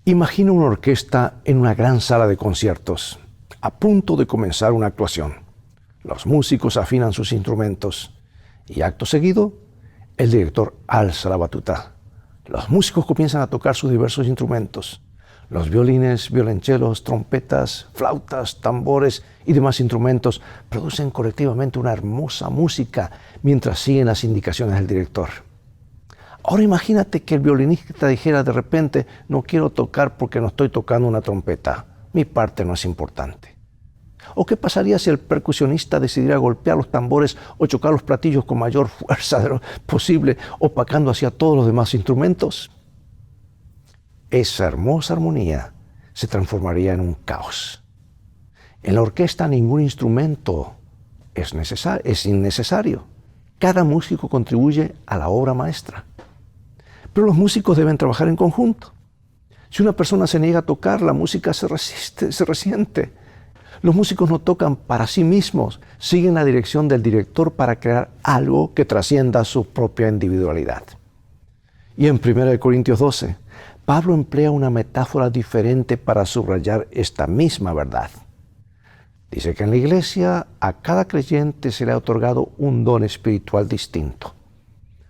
Imagina una orquesta en una gran sala de conciertos, a punto de comenzar una actuación. Los músicos afinan sus instrumentos y acto seguido, el director alza la batuta. Los músicos comienzan a tocar sus diversos instrumentos. Los violines, violonchelos, trompetas, flautas, tambores y demás instrumentos producen colectivamente una hermosa música mientras siguen las indicaciones del director. Ahora imagínate que el violinista dijera de repente: no quiero tocar porque no estoy tocando una trompeta, mi parte no es importante. ¿O qué pasaría si el percusionista decidiera golpear los tambores o chocar los platillos con mayor fuerza de lo posible, opacando así a todos los demás instrumentos? Esa hermosa armonía se transformaría en un caos. En la orquesta ningún instrumento es innecesario. Cada músico contribuye a la obra maestra. Pero los músicos deben trabajar en conjunto. Si una persona se niega a tocar, la música se resiente. Los músicos no tocan para sí mismos, siguen la dirección del director para crear algo que trascienda su propia individualidad. Y en 1 Corintios 12, Pablo emplea una metáfora diferente para subrayar esta misma verdad. Dice que en la iglesia a cada creyente se le ha otorgado un don espiritual distinto.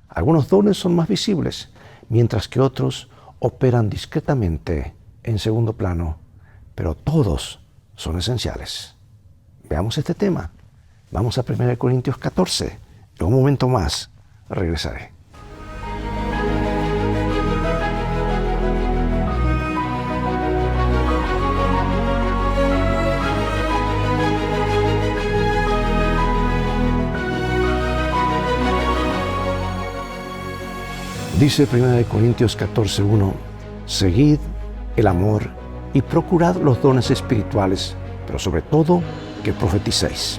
Algunos dones son más visibles, mientras que otros operan discretamente en segundo plano, pero todos son esenciales. Veamos este tema. Vamos a 1 Corintios 14. En un momento más regresaré. Dice 1 Corintios 14:1, seguid el amor y procurad los dones espirituales, pero sobre todo que profeticéis.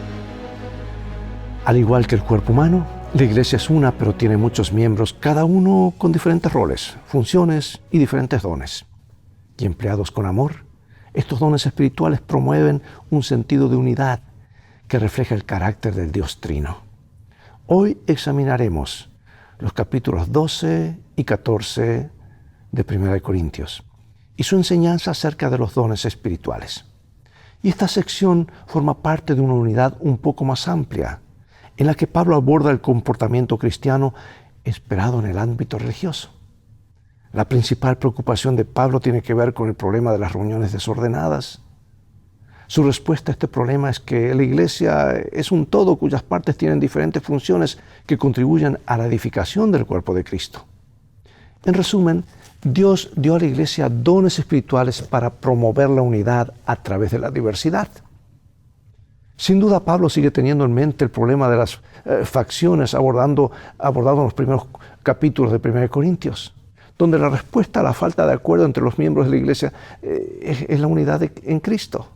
Al igual que el cuerpo humano, la iglesia es una, pero tiene muchos miembros, cada uno con diferentes roles, funciones y diferentes dones. Y empleados con amor, estos dones espirituales promueven un sentido de unidad que refleja el carácter del Dios Trino. Hoy examinaremos los capítulos 12 y 14 de 1 Corintios y su enseñanza acerca de los dones espirituales. Y esta sección forma parte de una unidad un poco más amplia, en la que Pablo aborda el comportamiento cristiano esperado en el ámbito religioso. La principal preocupación de Pablo tiene que ver con el problema de las reuniones desordenadas. Su respuesta a este problema es que la iglesia es un todo cuyas partes tienen diferentes funciones que contribuyen a la edificación del cuerpo de Cristo. En resumen, Dios dio a la iglesia dones espirituales para promover la unidad a través de la diversidad. Sin duda, Pablo sigue teniendo en mente el problema de las facciones abordado en los primeros capítulos de 1 Corintios, donde la respuesta a la falta de acuerdo entre los miembros de la iglesia es la unidad en Cristo.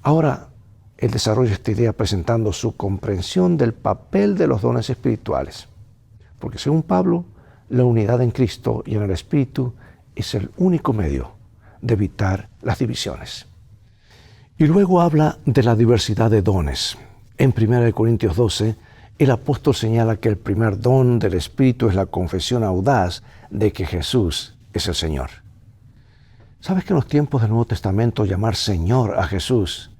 Ahora, él desarrolla esta idea presentando su comprensión del papel de los dones espirituales, porque según Pablo, la unidad en Cristo y en el Espíritu es el único medio de evitar las divisiones. Y luego habla de la diversidad de dones. En 1 Corintios 12, el apóstol señala que el primer don del Espíritu es la confesión audaz de que Jesús es el Señor. ¿Sabes que en los tiempos del Nuevo Testamento llamar Señor a Jesús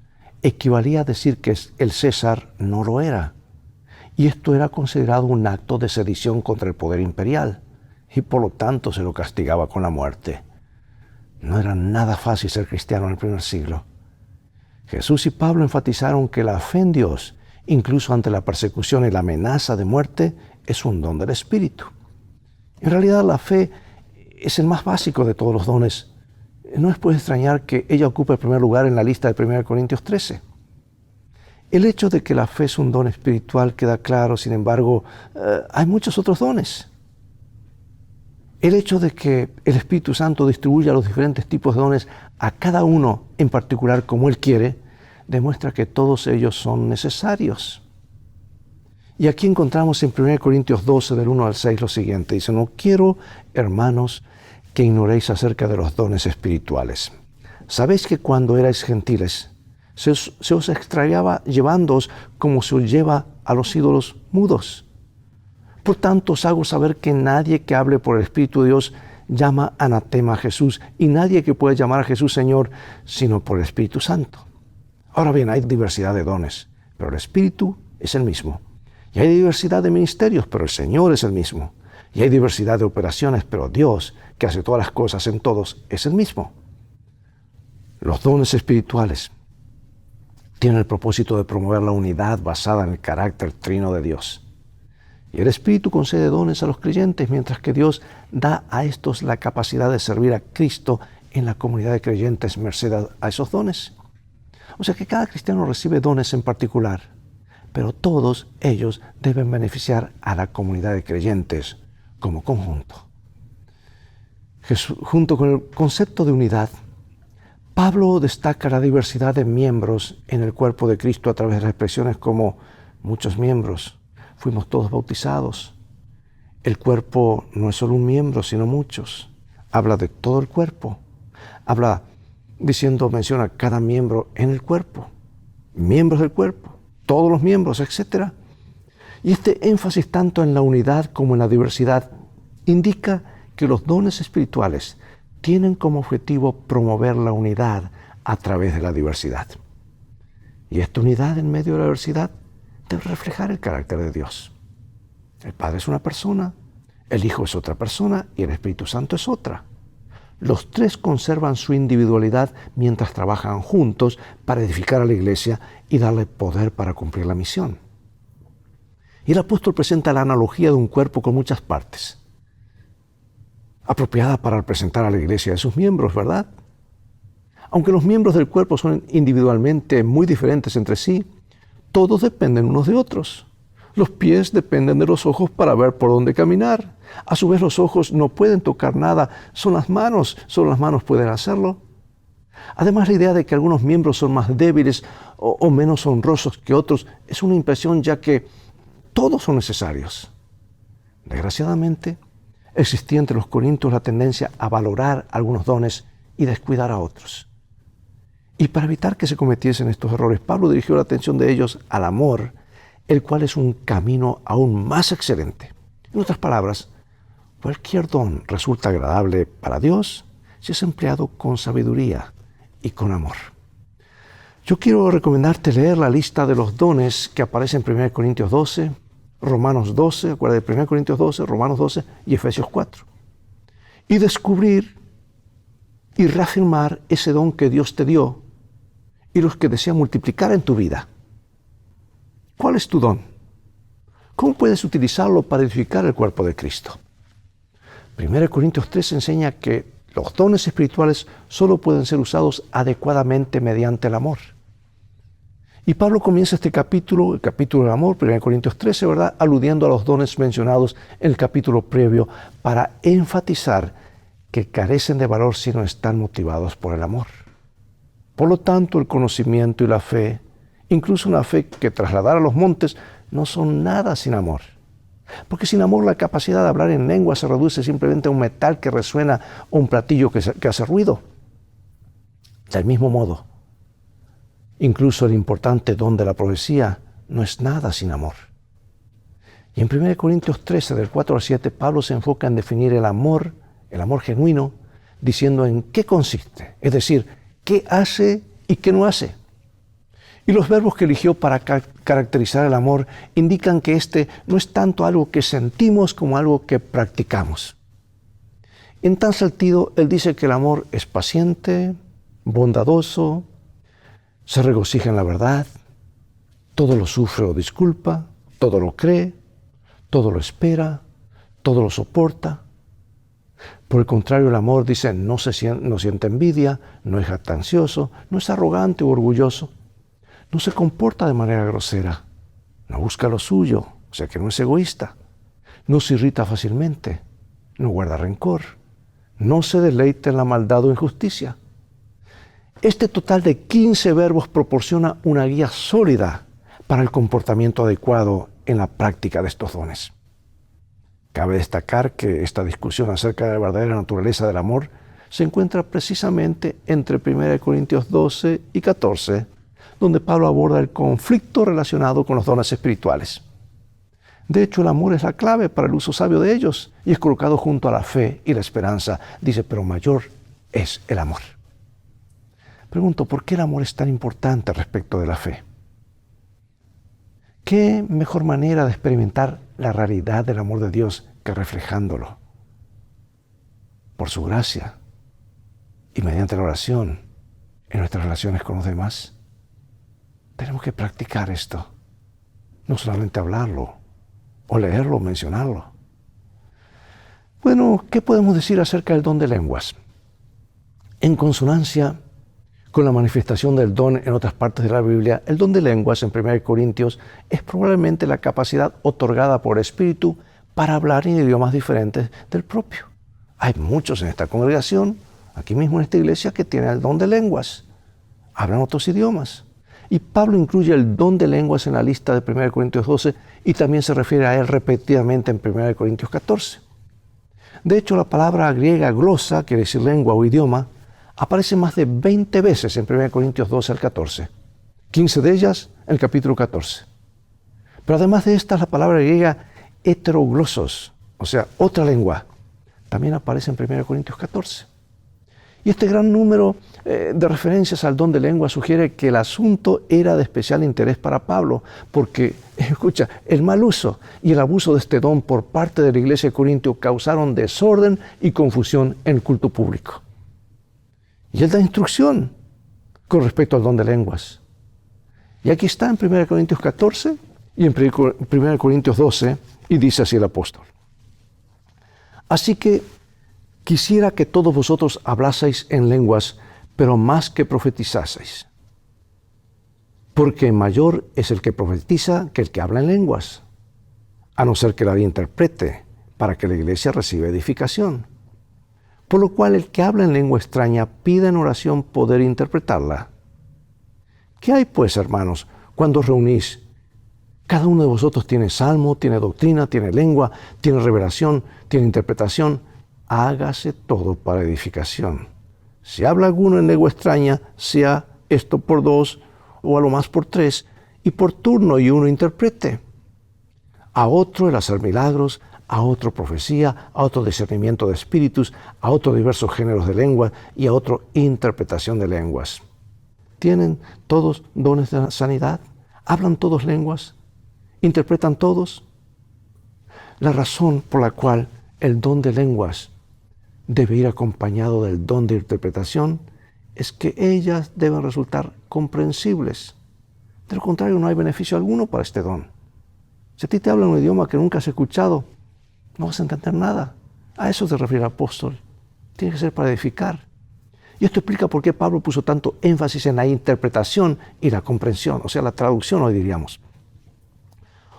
equivalía a decir que el César no lo era? Y esto era considerado un acto de sedición contra el poder imperial, y por lo tanto se lo castigaba con la muerte. No era nada fácil ser cristiano en el primer siglo. Jesús y Pablo enfatizaron que la fe en Dios, incluso ante la persecución y la amenaza de muerte, es un don del Espíritu. En realidad la fe es el más básico de todos los dones. No es pues extrañar que ella ocupe el primer lugar en la lista de 1 Corintios 13. El hecho de que la fe es un don espiritual queda claro, sin embargo, hay muchos otros dones. El hecho de que el Espíritu Santo distribuya los diferentes tipos de dones a cada uno en particular como Él quiere, demuestra que todos ellos son necesarios. Y aquí encontramos en 1 Corintios 12, del 1 al 6, lo siguiente. Dice, no quiero, hermanos, que ignoréis acerca de los dones espirituales. Sabéis que cuando erais gentiles, se os extraviaba llevándoos como se os lleva a los ídolos mudos. Por tanto, os hago saber que nadie que hable por el Espíritu de Dios llama anatema a Jesús y nadie que puede llamar a Jesús Señor sino por el Espíritu Santo. Ahora bien, hay diversidad de dones, pero el Espíritu es el mismo. Y hay diversidad de ministerios, pero el Señor es el mismo. Y hay diversidad de operaciones, pero Dios, que hace todas las cosas en todos, es el mismo. Los dones espirituales tienen el propósito de promover la unidad basada en el carácter trino de Dios. Y el Espíritu concede dones a los creyentes, mientras que Dios da a estos la capacidad de servir a Cristo en la comunidad de creyentes merced a esos dones. O sea que cada cristiano recibe dones en particular, pero todos ellos deben beneficiar a la comunidad de creyentes como conjunto. Junto con el concepto de unidad, Pablo destaca la diversidad de miembros en el cuerpo de Cristo a través de las expresiones como muchos miembros, fuimos todos bautizados. El cuerpo no es solo un miembro, sino muchos. Habla de todo el cuerpo. Menciona cada miembro en el cuerpo, miembros del cuerpo, todos los miembros, etc. Y este énfasis tanto en la unidad como en la diversidad indica que los dones espirituales tienen como objetivo promover la unidad a través de la diversidad. Y esta unidad en medio de la diversidad debe reflejar el carácter de Dios. El Padre es una persona, el Hijo es otra persona y el Espíritu Santo es otra. Los tres conservan su individualidad mientras trabajan juntos para edificar a la iglesia y darle poder para cumplir la misión. Y el apóstol presenta la analogía de un cuerpo con muchas partes, apropiada para representar a la iglesia de sus miembros, ¿verdad? Aunque los miembros del cuerpo son individualmente muy diferentes entre sí, todos dependen unos de otros. Los pies dependen de los ojos para ver por dónde caminar. A su vez, los ojos no pueden tocar nada, son las manos, solo las manos pueden hacerlo. Además, la idea de que algunos miembros son más débiles o menos honrosos que otros es una impresión, ya que todos son necesarios. Desgraciadamente, existía entre los corintios la tendencia a valorar algunos dones y descuidar a otros. Y para evitar que se cometiesen estos errores, Pablo dirigió la atención de ellos al amor, el cual es un camino aún más excelente. En otras palabras, cualquier don resulta agradable para Dios si es empleado con sabiduría y con amor. Yo quiero recomendarte leer la lista de los dones que aparecen en 1 Corintios 12, Romanos 12, acuérdate de 1 Corintios 12, Romanos 12 y Efesios 4. Y descubrir y reafirmar ese don que Dios te dio y los que desea multiplicar en tu vida. ¿Cuál es tu don? ¿Cómo puedes utilizarlo para edificar el cuerpo de Cristo? 1 Corintios 3 enseña que los dones espirituales solo pueden ser usados adecuadamente mediante el amor. Y Pablo comienza este capítulo, el capítulo del amor, 1 Corintios 13, ¿verdad?, aludiendo a los dones mencionados en el capítulo previo para enfatizar que carecen de valor si no están motivados por el amor. Por lo tanto, el conocimiento y la fe, incluso una fe que trasladar a los montes, no son nada sin amor. Porque sin amor la capacidad de hablar en lengua se reduce simplemente a un metal que resuena o un platillo que hace ruido. Del mismo modo, incluso el importante don de la profecía no es nada sin amor. Y en 1 Corintios 13, del 4 al 7, Pablo se enfoca en definir el amor genuino, diciendo en qué consiste, es decir, qué hace y qué no hace. Y los verbos que eligió para caracterizar el amor indican que este no es tanto algo que sentimos como algo que practicamos. En tal sentido, él dice que el amor es paciente, bondadoso, se regocija en la verdad, todo lo sufre o disculpa, todo lo cree, todo lo espera, todo lo soporta. Por el contrario, el amor, dice, no siente envidia, no es jactancioso, no es arrogante o orgulloso. No se comporta de manera grosera, no busca lo suyo, o sea que no es egoísta, no se irrita fácilmente, no guarda rencor, no se deleita en la maldad o injusticia. Este total de 15 verbos proporciona una guía sólida para el comportamiento adecuado en la práctica de estos dones. Cabe destacar que esta discusión acerca de la verdadera naturaleza del amor se encuentra precisamente entre 1 Corintios 12 y 14, donde Pablo aborda el conflicto relacionado con los dones espirituales. De hecho, el amor es la clave para el uso sabio de ellos y es colocado junto a la fe y la esperanza. Dice, pero mayor es el amor. Pregunto, ¿por qué el amor es tan importante respecto de la fe? ¿Qué mejor manera de experimentar la realidad del amor de Dios que reflejándolo? Por su gracia y mediante la oración en nuestras relaciones con los demás. Tenemos que practicar esto. No solamente hablarlo, o leerlo, o mencionarlo. Bueno, ¿qué podemos decir acerca del don de lenguas? En consonancia con la manifestación del don en otras partes de la Biblia, el don de lenguas en 1 Corintios es probablemente la capacidad otorgada por el Espíritu para hablar en idiomas diferentes del propio. Hay muchos en esta congregación, aquí mismo en esta iglesia, que tienen el don de lenguas. Hablan otros idiomas. Y Pablo incluye el don de lenguas en la lista de 1 Corintios 12 y también se refiere a él repetidamente en 1 Corintios 14. De hecho, la palabra griega glosa, quiere decir lengua o idioma, aparece más de 20 veces en 1 Corintios 12 al 14. 15 de ellas en el capítulo 14. Pero además de estas, la palabra griega heteroglosos, o sea, otra lengua, también aparece en 1 Corintios 14. Y este gran número de referencias al don de lengua sugiere que el asunto era de especial interés para Pablo, porque, escucha, el mal uso y el abuso de este don por parte de la iglesia de Corintio causaron desorden y confusión en el culto público. Y él da instrucción con respecto al don de lenguas. Y aquí está en 1 Corintios 14 y en 1 Corintios 12, y dice así el apóstol. Así que quisiera que todos vosotros hablaseis en lenguas, pero más que profetizaseis. Porque mayor es el que profetiza que el que habla en lenguas, a no ser que la interprete, para que la iglesia reciba edificación. Por lo cual el que habla en lengua extraña pida en oración poder interpretarla. ¿Qué hay pues, hermanos, cuando os reunís? Cada uno de vosotros tiene salmo, tiene doctrina, tiene lengua, tiene revelación, tiene interpretación. Hágase todo para edificación. Si habla alguno en lengua extraña, sea esto por 2 o a lo más por 3, y por turno y uno interprete. A otro el hacer milagros, a otro profecía, a otro discernimiento de espíritus, a otro diversos géneros de lengua y a otro interpretación de lenguas. ¿Tienen todos dones de sanidad? ¿Hablan todos lenguas? ¿Interpretan todos? La razón por la cual el don de lenguas debe ir acompañado del don de interpretación es que ellas deben resultar comprensibles. De lo contrario, no hay beneficio alguno para este don. Si a ti te hablan un idioma que nunca has escuchado, no vas a entender nada. A eso se refiere el apóstol. Tiene que ser para edificar. Y esto explica por qué Pablo puso tanto énfasis en la interpretación y la comprensión, o sea, la traducción hoy diríamos.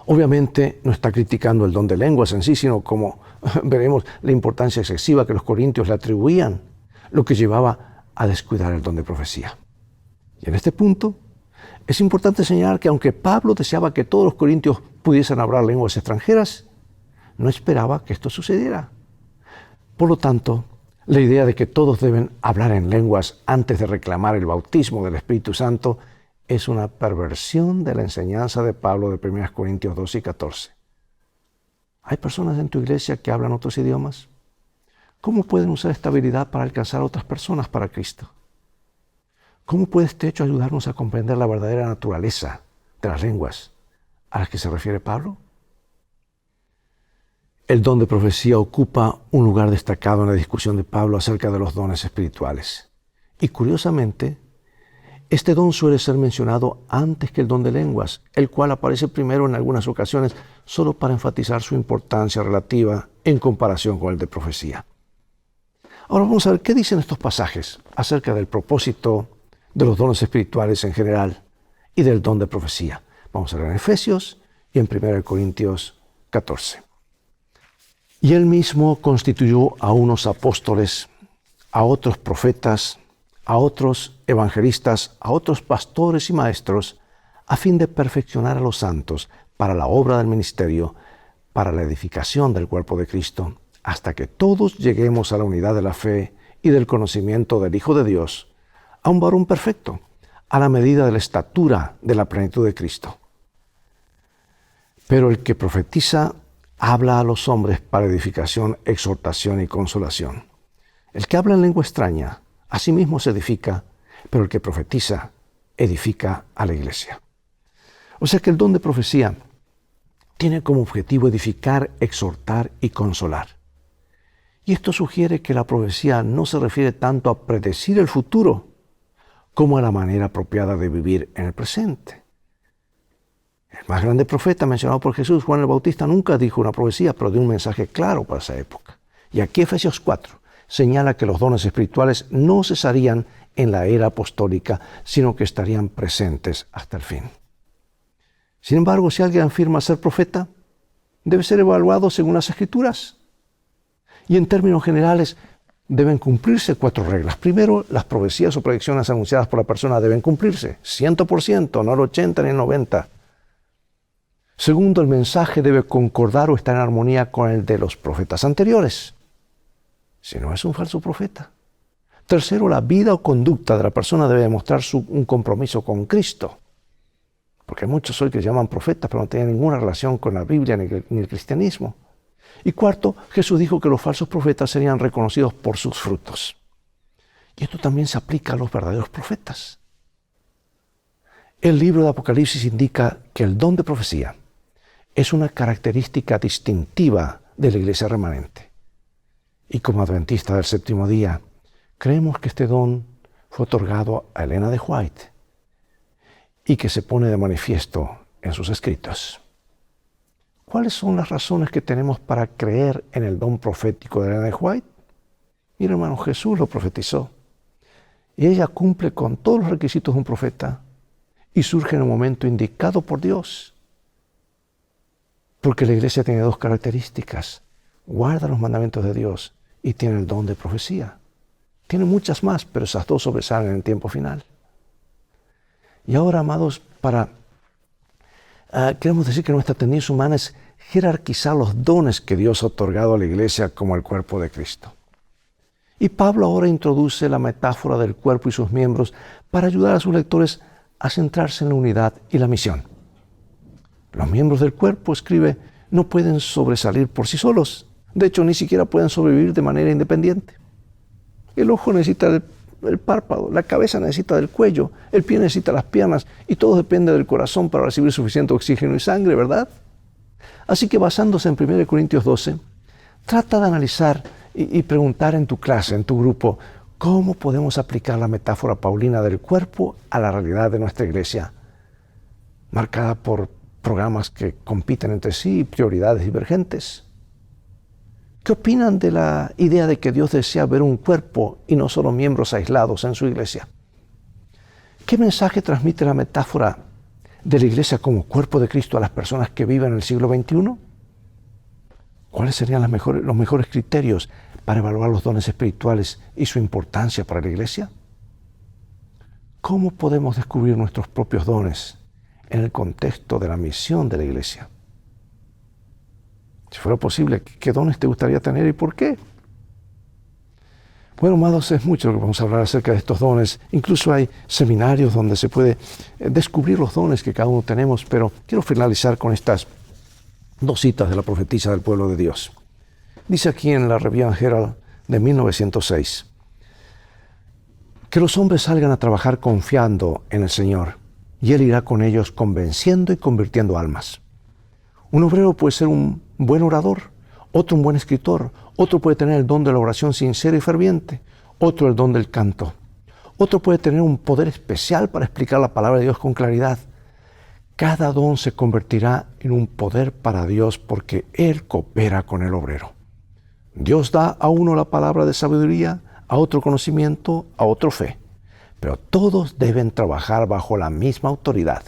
Obviamente no está criticando el don de lenguas en sí, sino como veremos la importancia excesiva que los corintios le atribuían, lo que llevaba a descuidar el don de profecía. Y en este punto es importante señalar que aunque Pablo deseaba que todos los corintios pudiesen hablar lenguas extranjeras, no esperaba que esto sucediera. Por lo tanto, la idea de que todos deben hablar en lenguas antes de reclamar el bautismo del Espíritu Santo es una perversión de la enseñanza de Pablo de 1 Corintios 12 y 14. ¿Hay personas en tu iglesia que hablan otros idiomas? ¿Cómo pueden usar esta habilidad para alcanzar a otras personas para Cristo? ¿Cómo puede este hecho ayudarnos a comprender la verdadera naturaleza de las lenguas a las que se refiere Pablo? El don de profecía ocupa un lugar destacado en la discusión de Pablo acerca de los dones espirituales. Y curiosamente, este don suele ser mencionado antes que el don de lenguas, el cual aparece primero en algunas ocasiones solo para enfatizar su importancia relativa en comparación con el de profecía. Ahora vamos a ver qué dicen estos pasajes acerca del propósito de los dones espirituales en general y del don de profecía. Vamos a ver en Efesios y en 1 Corintios 14. Y él mismo constituyó a unos apóstoles, a otros profetas, a otros evangelistas, a otros pastores y maestros, a fin de perfeccionar a los santos para la obra del ministerio, para la edificación del cuerpo de Cristo, hasta que todos lleguemos a la unidad de la fe y del conocimiento del Hijo de Dios, a un varón perfecto, a la medida de la estatura de la plenitud de Cristo. Pero el que profetiza habla a los hombres para edificación, exhortación y consolación. El que habla en lengua extraña, a sí mismo se edifica, pero el que profetiza, edifica a la iglesia. O sea que el don de profecía tiene como objetivo edificar, exhortar y consolar. Y esto sugiere que la profecía no se refiere tanto a predecir el futuro como a la manera apropiada de vivir en el presente. El más grande profeta mencionado por Jesús, Juan el Bautista, nunca dijo una profecía, pero dio un mensaje claro para esa época. Y aquí Efesios 4 señala que los dones espirituales no cesarían en la era apostólica, sino que estarían presentes hasta el fin. Sin embargo, si alguien afirma ser profeta, debe ser evaluado según las Escrituras. Y en términos generales, deben cumplirse 4 reglas. Primero, las profecías o predicciones anunciadas por la persona deben cumplirse, 100%, no el 80 ni el 90%. Segundo, el mensaje debe concordar o estar en armonía con el de los profetas anteriores. Si no, es un falso profeta. Tercero, la vida o conducta de la persona debe demostrar un compromiso con Cristo. Porque hay muchos hoy que llaman profetas, pero no tienen ninguna relación con la Biblia ni el cristianismo. Y cuarto, Jesús dijo que los falsos profetas serían reconocidos por sus frutos. Y esto también se aplica a los verdaderos profetas. El libro de Apocalipsis indica que el don de profecía es una característica distintiva de la iglesia remanente. Y como adventistas del séptimo día, creemos que este don fue otorgado a Elena de White y que se pone de manifiesto en sus escritos. ¿Cuáles son las razones que tenemos para creer en el don profético de Elena de White? Mira, hermano, Jesús lo profetizó. Y ella cumple con todos los requisitos de un profeta y surge en el momento indicado por Dios. Porque la iglesia tiene 2 características. Guarda los mandamientos de Dios y tiene el don de profecía. Tiene muchas más, pero esas 2 sobresalen en el tiempo final. Y ahora, amados, queremos decir que nuestra tendencia humana es jerarquizar los dones que Dios ha otorgado a la iglesia como el cuerpo de Cristo. Y Pablo ahora introduce la metáfora del cuerpo y sus miembros para ayudar a sus lectores a centrarse en la unidad y la misión. Los miembros del cuerpo, escribe, no pueden sobresalir por sí solos. De hecho, ni siquiera pueden sobrevivir de manera independiente. El ojo necesita el párpado, la cabeza necesita del cuello, el pie necesita las piernas y todo depende del corazón para recibir suficiente oxígeno y sangre, ¿verdad? Así que basándose en 1 Corintios 12, trata de analizar y preguntar en tu clase, en tu grupo, ¿cómo podemos aplicar la metáfora paulina del cuerpo a la realidad de nuestra iglesia, marcada por programas que compiten entre sí y prioridades divergentes? ¿Qué opinan de la idea de que Dios desea ver un cuerpo y no solo miembros aislados en su iglesia? ¿Qué mensaje transmite la metáfora de la iglesia como cuerpo de Cristo a las personas que viven en el siglo XXI? ¿Cuáles serían los mejores criterios para evaluar los dones espirituales y su importancia para la iglesia? ¿Cómo podemos descubrir nuestros propios dones en el contexto de la misión de la iglesia? Si fuera posible, ¿qué dones te gustaría tener y por qué? Bueno, amados, es mucho lo que vamos a hablar acerca de estos dones. Incluso hay seminarios donde se puede descubrir los dones que cada uno tenemos, pero quiero finalizar con estas 2 citas de la profetisa del pueblo de Dios. Dice aquí en la Review and Herald de 1906, que los hombres salgan a trabajar confiando en el Señor, y Él irá con ellos convenciendo y convirtiendo almas. Un obrero puede ser un buen orador, otro un buen escritor, otro puede tener el don de la oración sincera y ferviente, otro el don del canto, otro puede tener un poder especial para explicar la palabra de Dios con claridad. Cada don se convertirá en un poder para Dios porque Él coopera con el obrero. Dios da a uno la palabra de sabiduría, a otro conocimiento, a otro fe, pero todos deben trabajar bajo la misma autoridad.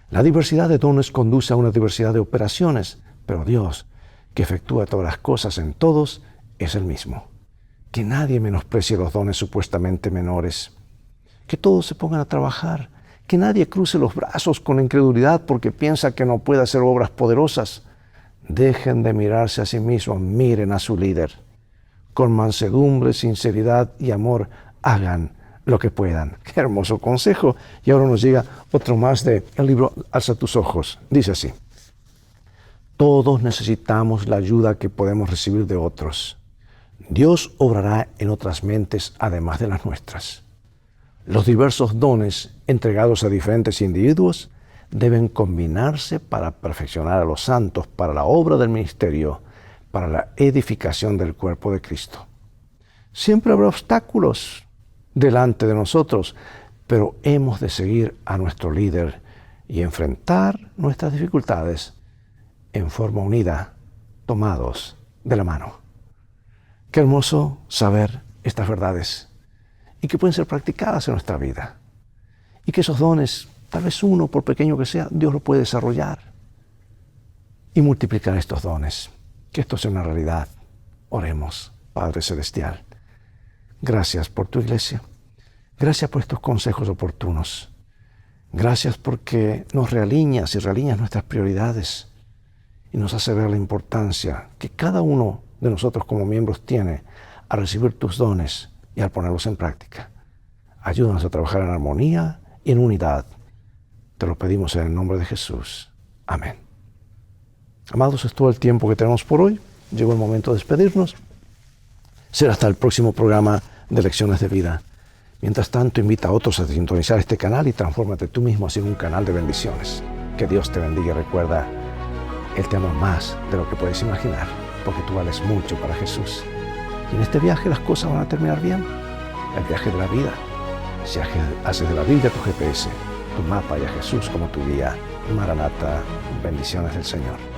La diversidad de dones conduce a una diversidad de operaciones, pero Dios, que efectúa todas las cosas en todos, es el mismo. Que nadie menosprecie los dones supuestamente menores. Que todos se pongan a trabajar. Que nadie cruce los brazos con incredulidad porque piensa que no puede hacer obras poderosas. Dejen de mirarse a sí mismos, miren a su líder. Con mansedumbre, sinceridad y amor, hagan lo que puedan. Qué hermoso consejo. Y ahora nos llega otro más del libro Alza tus ojos. Dice así: Todos necesitamos la ayuda que podemos recibir de otros. Dios obrará en otras mentes además de las nuestras. Los diversos dones entregados a diferentes individuos deben combinarse para perfeccionar a los santos para la obra del ministerio, para la edificación del cuerpo de Cristo. Siempre habrá obstáculos delante de nosotros, pero hemos de seguir a nuestro líder y enfrentar nuestras dificultades en forma unida, tomados de la mano. Qué hermoso saber estas verdades y que pueden ser practicadas en nuestra vida. Y que esos dones, tal vez uno, por pequeño que sea, Dios lo puede desarrollar y multiplicar estos dones. Que esto sea una realidad. Oremos, Padre Celestial. Gracias por tu iglesia. Gracias por estos consejos oportunos. Gracias porque nos realineas y realineas nuestras prioridades y nos hace ver la importancia que cada uno de nosotros como miembros tiene a recibir tus dones y al ponerlos en práctica. Ayúdanos a trabajar en armonía y en unidad. Te lo pedimos en el nombre de Jesús. Amén. Amados, es todo el tiempo que tenemos por hoy. Llegó el momento de despedirnos. Será hasta el próximo programa de Lecciones de Vida. Mientras tanto, invita a otros a sintonizar este canal y transfórmate tú mismo hacia un canal de bendiciones. Que Dios te bendiga y recuerda, Él te ama más de lo que puedes imaginar, porque tú vales mucho para Jesús. Y en este viaje las cosas van a terminar bien. El viaje de la vida. Si haces de la Biblia tu GPS, tu mapa y a Jesús como tu guía. Maranata, bendiciones del Señor.